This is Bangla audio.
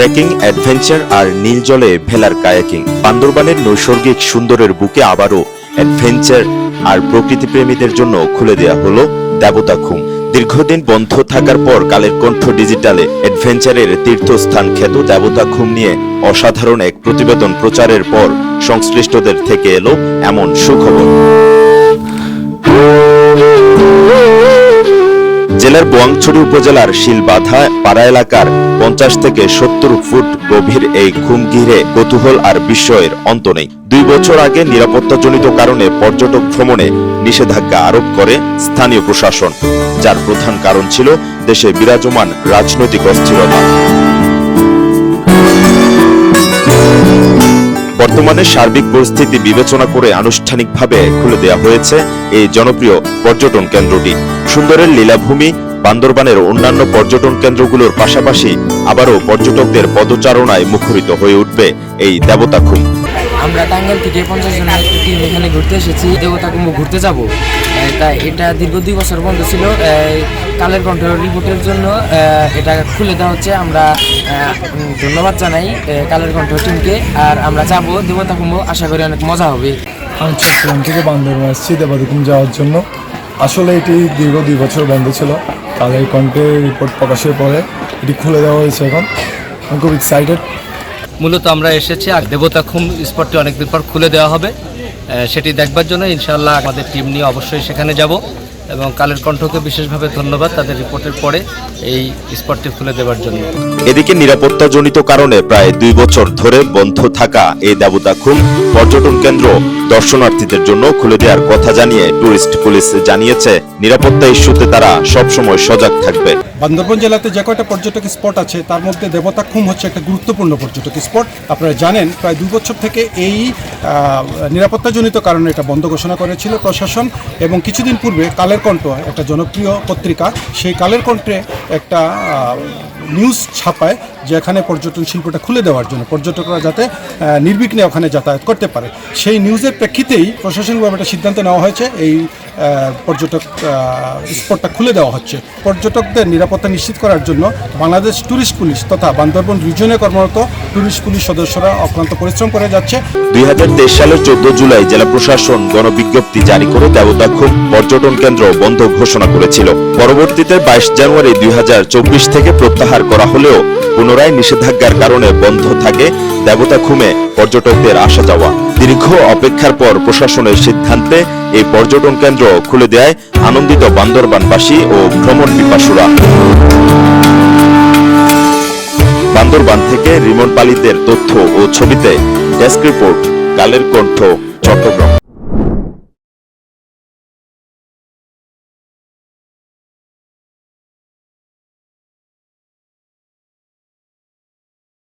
ট্রেকিং, অ্যাডভেঞ্চার আর নীল জলে ভেলার কায়াকিং। বান্দরবানের নৈসর্গিক সুন্দরের বুকে আবারও অ্যাডভেঞ্চার আর প্রকৃতিপ্রেমীদের জন্য খুলে দেয়া হলো দেবতাখুম। দীর্ঘদিন বন্ধ থাকার পর কালের কণ্ঠ ডিজিটালে অ্যাডভেঞ্চারের তীর্থস্থান খ্যাত দেবতাখুম নিয়ে অসাধারণ এক প্রতিবেদন প্রচারের পর সংশ্লিষ্টদের থেকে এলো এমন সুখবর। জেলার বোয়াংছড়ি উপজেলার শিলবাধা পাড়া এলাকার 50 থেকে 70 ফুট গভীর এই খুম ঘিরে কৌতূহল আর বিস্ময়ের অন্ত নেই। 2 বছর আগে নিরাপত্তাজনিত কারণে পর্যটক ভ্রমণে নিষেধাজ্ঞা আরোপ করে স্থানীয় প্রশাসন, যার প্রধান কারণ ছিল দেশে বিরাজমান রাজনৈতিক অস্থিরতা। বর্তমানে সার্বিক পরিস্থিতি বিবেচনা করে আনুষ্ঠানিকভাবে খুলে দেওয়া হয়েছে এই জনপ্রিয় পর্যটন কেন্দ্রটি। সুন্দরের লীলাভূমি বান্দরবানের অন্যান্য পর্যটন কেন্দ্রগুলোর পাশাপাশি আবারও পর্যটকদের পদচারণায় মুখরিত হয়ে উঠবে এই দেবতাখুম। আমরা টাঙ্গাইল থেকে 50 জনের একটা টিম এখানে ঘুরতে এসেছি, দেবতাখুম ঘুরতে যাব। তাই এটা দীর্ঘ 2 বছর বন্ধ ছিল। কালের কণ্ঠ রিপোর্টের জন্য এটা খুলে দেওয়া হচ্ছে। আমরা ধন্যবাদ জানাই কালের কণ্ঠ টিমকে। আর আমরা যাব দেবতাখুম, আশা করি অনেক মজা হবে। আমি চট্টগ্রাম থেকে বান্দরবান আসছি দেবতাখুম যাওয়ার জন্য। আসলে এটি দীর্ঘ 2 বছর বন্ধ ছিল। কালের কণ্ঠে রিপোর্ট প্রকাশের পরে এটি খুলে দেওয়া হয়েছে। এখন আমি খুব এক্সাইটেড। মূলত আমরা এসেছি আর দেবতাখুম স্পটটি অনেকদিন পর খুলে দেওয়া হবে, সেটি দেখবার জন্য ইনশাআল্লাহ আমাদের টিম নিয়ে অবশ্যই সেখানে যাব। এবং কালের কণ্ঠকে বিশেষভাবে ধন্যবাদ তাদের রিপোর্টের পরে এই স্পটটি খুলে দেওয়ার জন্য। এদিকে নিরাপত্তাজনিত কারণে প্রায় 2 বছর ধরে বন্ধ থাকা এই দেবতাখুম পর্যটন কেন্দ্র দর্শনার্থীদের জন্য খুলে দেওয়ার কথা জানিয়ে টুরিস্ট পুলিশ জানিয়েছে নিরাপত্তা ইস্যুতে তারা সবসময় সজাগ থাকবে। বান্দরবান জেলাতে যে কয়টা পর্যটক স্পট আছে তার মধ্যে দেবতাখুম হচ্ছে একটা গুরুত্বপূর্ণ পর্যটক স্পট। আপনারা জানেন প্রায় 2 বছর থেকে এই নিরাপত্তাজনিত কারণে এটা বন্ধ ঘোষণা করেছিল প্রশাসন। এবং কিছুদিন পূর্বে কালের কণ্ঠ, একটা জনপ্রিয় পত্রিকা, সেই কালের কণ্ঠে একটা নিউজ ছাপায় যে এখানে পর্যটন শিল্পটা খুলে দেওয়ার জন্য পর্যটকরা যাতে নির্বিঘ্নে ওখানে যাতায়াত করতে পারে। সেই নিউজের প্রেক্ষিতেই প্রশাসনিকভাবে একটা সিদ্ধান্ত নেওয়া হয়েছে, এই পর্যটক স্পটটা খুলে দেওয়া হচ্ছে। পর্যটকদের নিরাপত্তা নিশ্চিত করার জন্য বাংলাদেশ ট্যুরিস্ট পুলিশ তথা বান্দরবান রিজনে কর্মরত ট্যুরিস্ট পুলিশ সদস্যরা অক্লান্ত পরিশ্রম করে যাচ্ছে। 2023 সালের 14 জুলাই জেলা প্রশাসন গণবিজ্ঞপ্তি জারি করে দেবতাখুম পর্যটন কেন্দ্র বন্ধ ঘোষণা করেছিল। পরবর্তীতে 22 জানুয়ারি 2024 থেকে প্রত্যাহার করা হলেও পুনরায় নিষেধাজ্ঞার কারণে বন্ধ থাকে দেবতাখুমে পর্যটকদের আসা যাওয়া। দীর্ঘ অপেক্ষার পর প্রশাসনের সিদ্ধান্তে এই পর্যটন কেন্দ্র খুলে দেয় আনন্দিত বান্দরবানবাসী ও ভ্রমণ পিপাসুরা। বান্দরবান থেকে রিমন পালিতের তথ্য ও ছবিতে ডেস্ক রিপোর্ট, কালের কণ্ঠ, চট্টগ্রাম।